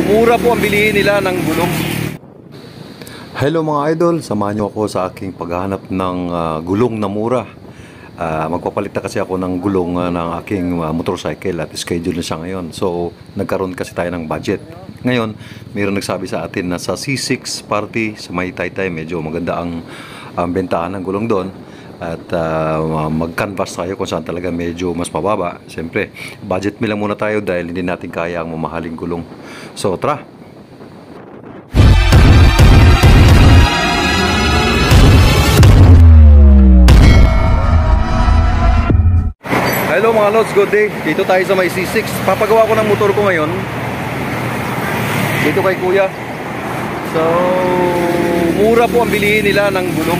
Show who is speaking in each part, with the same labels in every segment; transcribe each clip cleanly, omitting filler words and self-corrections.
Speaker 1: mura po ang bilihin nila ng gulong.
Speaker 2: Hello mga idol, samahan niyo ako sa aking paghahanap ng gulong na mura. Magpapalit na kasi ako ng gulong ng aking motorcycle at schedule na siya ngayon. So nagkaroon kasi tayo ng budget. Ngayon, mayroon nagsabi sa atin na sa C6 Party sa may Taytay, medyo maganda ang bentahan ng gulong doon. At mag-canvas tayo kung saan talaga medyo mas mababa. Siyempre, budget meal lang muna tayo dahil hindi natin kaya ang mamahaling gulong. So tara!
Speaker 1: Hello mga lods, good day. Dito tayo sa may C6. Papagawa ko ng motor ko ngayon dito kay kuya. So mura po ang bilihin nila ng gulong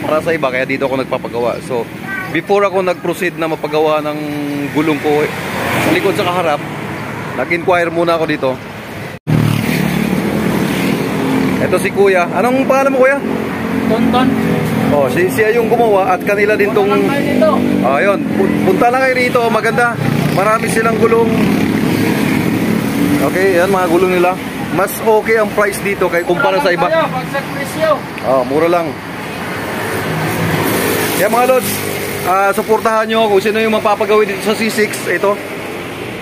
Speaker 1: para sa iba, kaya dito ako nagpapagawa. So before ako nag-proceed na mapagawa ng gulong ko sa likod sa kaharap, nag-inquire muna ako dito. Ito si kuya. Anong pangalan mo kuya?
Speaker 3: Tonton.
Speaker 1: Oh, siya yung gumawa at kanila din tong ayun, punta lang kayo rito, maganda. Marami silang gulong. Okay, yan mga gulong nila. Mas okay ang price dito kay kumpara sa iba. Oh, mura lang. Kaya mga lods, suportahan nyo kung sino yung mapapagawin dito sa C6. Ito,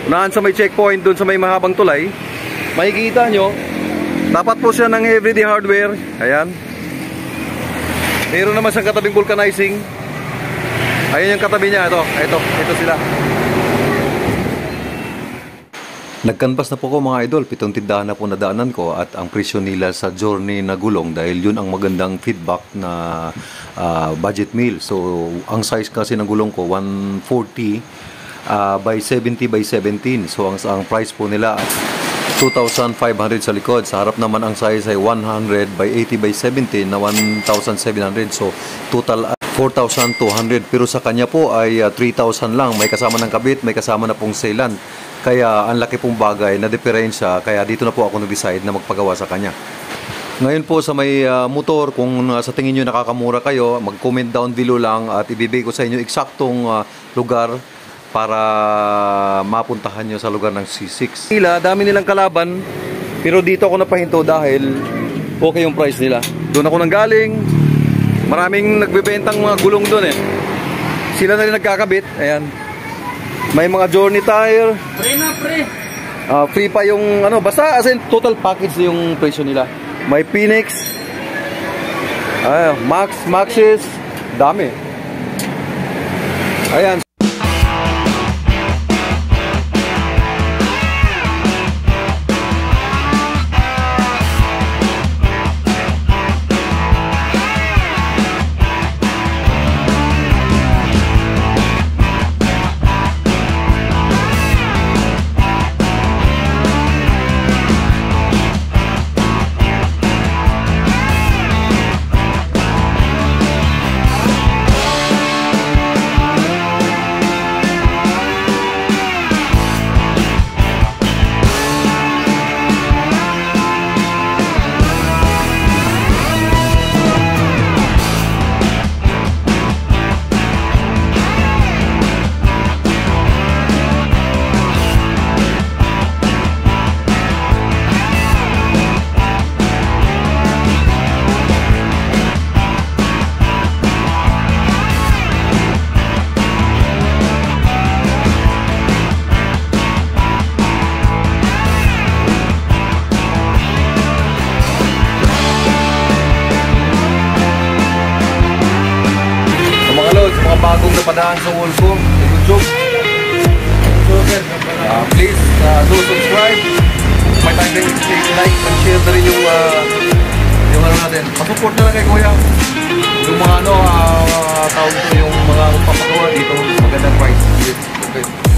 Speaker 1: unahan sa may checkpoint dun sa may mahabang tulay. Makikita nyo, dapat po siya ng everyday hardware. Ayan. Meron naman siyang katabing vulcanizing. Ayun yung katabi niya. Ito sila.
Speaker 2: Nag-canvas na po ko mga idol. 7 tindahan na po nadaanan ko. At ang presyo nila sa Journey na gulong, dahil yun ang magandang feedback na budget meal. So ang size kasi ng gulong ko 140 by 70 by 17. So ang price po nila 2,500 sa likod. Sa harap naman ang size ay 100 by 80 by 17 na 1,700. So total 4,200. Pero sa kanya po ay 3,000 lang. May kasama ng kabit, may kasama na pong sealant. Kaya ang laki pong bagay na diferensya. Kaya dito na po ako nag-decide na magpagawa sa kanya. Ngayon po sa may motor, kung sa tingin nyo nakakamura kayo, mag-comment down below lang at ibibigay ko sa inyo eksaktong lugar para mapuntahan nyo sa lugar ng C6.
Speaker 1: Dami nilang kalaban, pero dito ako napahinto dahil okay yung price nila. Doon ako nanggaling. Maraming nagbebentang mga gulong doon eh. Sila na rin nagkakabit. Ayan. May mga Journey tire.
Speaker 3: Free na, free.
Speaker 1: Free pa yung ano, basta as in total package yung presyo nila. May Phoenix. Maxis. Dami. Ayan. Bagong napadaan sa wall ko sa YouTube. Please do subscribe. May time din like and share na rin yung ano natin. Pasupport na lang kay kuya. Yung mga tawag ko, yung mga papagawa dito, magandang price. Okay.